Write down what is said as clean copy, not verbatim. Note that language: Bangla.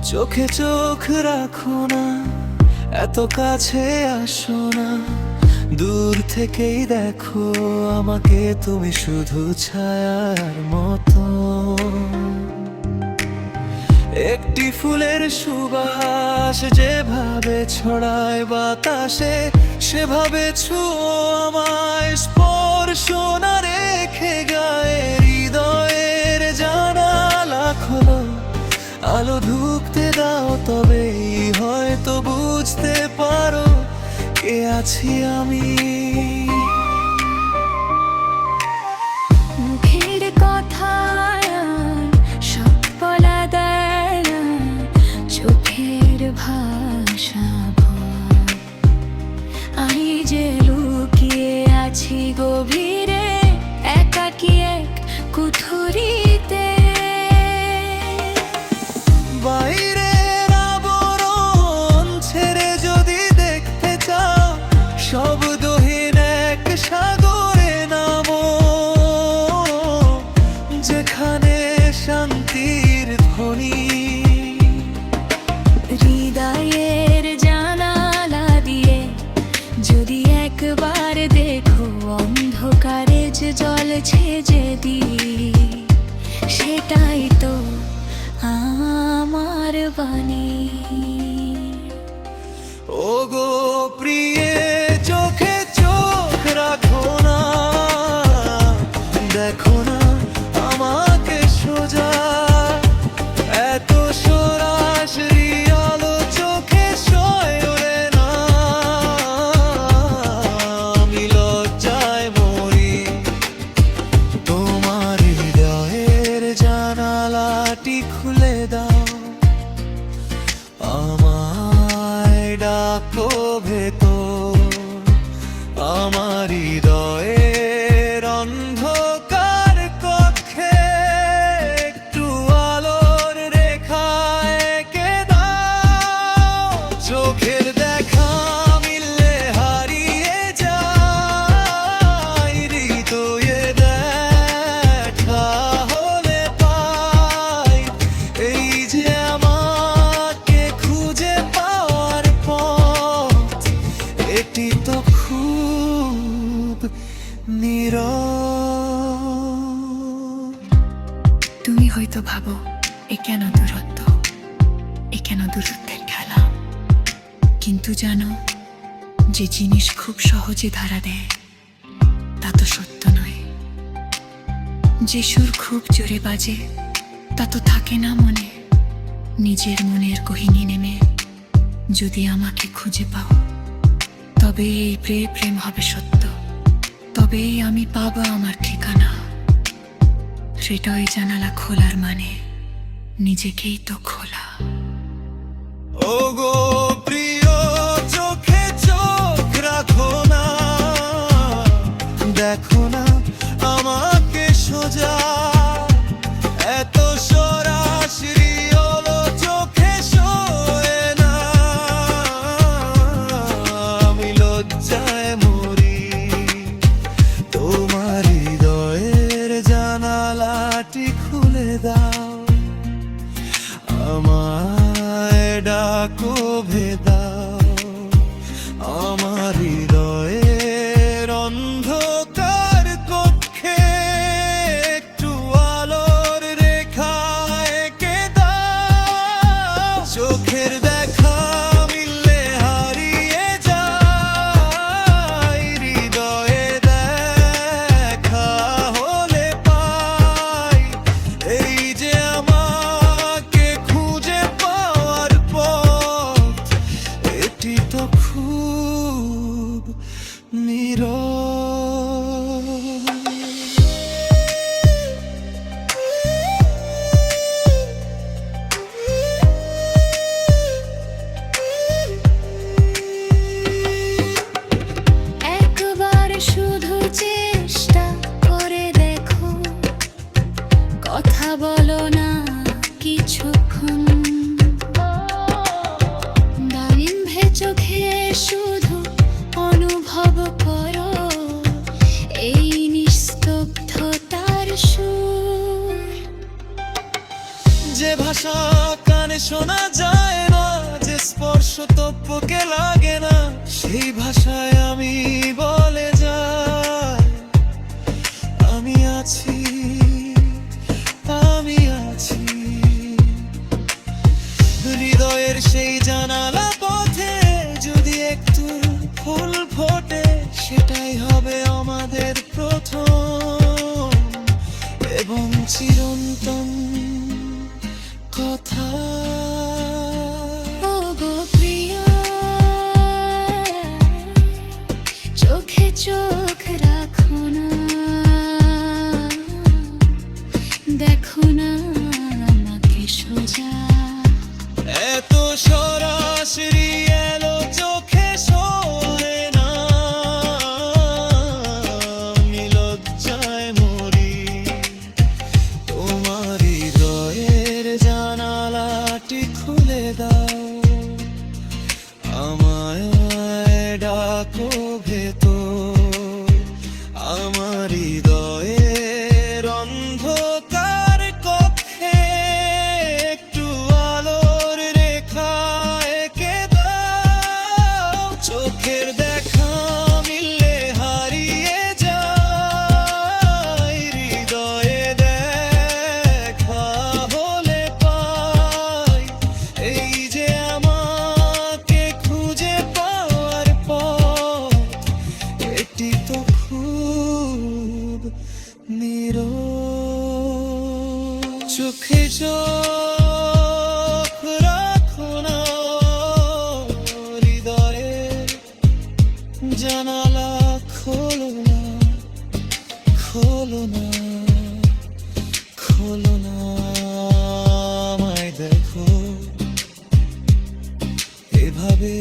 চোখে চোখ রাখো না, এত কাছে আসো না, দূর থেকেই দেখো আমাকে তুমি শুধু ছায়ার মতো। একটি ফুলের সুবাস যেভাবে ছড়ায় বাতাসে, সেভাবে ছুঁয়ো আমায়, স্পর্শ না রেখে গায়ে। হৃদয়ের জানালা খোলো, আলো ঢুকতে দাও, তবেই হয়তো বুঝতে পারো কে আছি আমি। মুখের কথা সব বলা দেয় না, চোখের ভাষা ভয়। আমি যে লুকিয়ে আছি গভীরে, একাকী এক কুঠুরিতে। বাইরের আবরণ ছেড়ে যদি দেখতে চাও, শব্দহীন এক সাগরে নামো, যেখানে শান্তির ধ্বনি। হৃদয়ের জানালা দিয়ে যদি একবার দেখো, অন্ধকারে যে জ্বলছে যে দিক, সেটাই তো আমার বাণী। ওগো প্রিয়ে, চোখে চোখ রাখো না, দেখো না আমাকে সোজা। এত সরাসরি আলো চোখে সয় না, আমি লজ্জায় মরি। তোমার হৃদয়ের জানালাটি খুলে দাও, আমায় ডাকো ভেতর। আমার হৃদয়ের অন্ধকার কক্ষে একটু আলোর রেখা এঁকে দাও। চোখের দেখা মিললে হারিয়ে যায়, হৃদয়ে দেখা হলে পাই। এই যে আমাকে খুঁজে পাওয়ার পথ, এটি তো খুব নীরব। তুমি হয়তো ভাবো, এ কেন দূরত্ব, এ কেন দূরত্বের খেলা। কিন্তু জানো, যে জিনিস খুব সহজে ধরা দেয় তা তো সত্য নয়। যে সুর খুব জোরে বাজে তা তো থাকে না মনে। নিজের মনের গহীনে নেমে যদি আমাকে খুঁজে পাও, তবে এই প্রেম হবে সত্য, তবেই আমি পাবো আমার ঠিকানা। হৃদয় জানালা খোলার মানে নিজেকেই তো খোলা। ওগো প্রিয়, চোখে চোখ রাখো না, দেখো না আমাকে সোজা। এত সরাসরি আলো চোখে সয় না, আমি লজ্জায় মরি। তোমার হৃদয়ের জানালাটি খুলে দাও, আমায় ডাকো ভেদাও। আমার হৃদয়ের অন্ধকার কক্ষে একটু আলোর রেখা এঁকে দাও। চোখের দেখা মিললে হারিয়ে যায়, হৃদয়ে দেখা হলে পাই। এই যে আমাকে খুঁজে পাওয়ার পথ, এটি তো খুব নীরব। একবার শুধু চেষ্টা করে দেখো, কথা বলো না কিছুক্ষণ। দাইম্ভে চোখে শুধু অনুভব করো এই নিস্তব্ধ ভাষা কানে শোনা যায় না, যে স্পর্শ তপ্পকে লাগে না, সেই ভাষায় আমি বলে যাই আমি আছি, আমি আছি। হৃদয়ের সেই জানালা পথে যদি একটু ফুল ফোটে, সেটাই হবে আমাদের প্রথম এবং চিরন্তন কথা। ও গো প্রিয়া, চোখে চোখ রাখো না, দেখো না আমাকে সোজা। এত সরাসরি এলো চোখে সরে না, আমি লজ্জায় মরি। তোমার হৃদয়ের জানালাটি খুলে দাও, আমায় ডাকো ভেতর। আমার হৃদয়ের অন্ধকার কক্ষে একটু আলোর রেখা এঁকে দাও। চোখের দেখা মিললে হারিয়ে যায়, হৃদয়ে দেখা হলে পাই। এই যে আমাকে খুঁজে পাওয়ার পথ, এটি তো খুব নীরব। চোখে চোখ রাখো না, হৃদয়ের জানালা খোলো না, খোলো না, খোলো না। আমায় দেখো এভাবে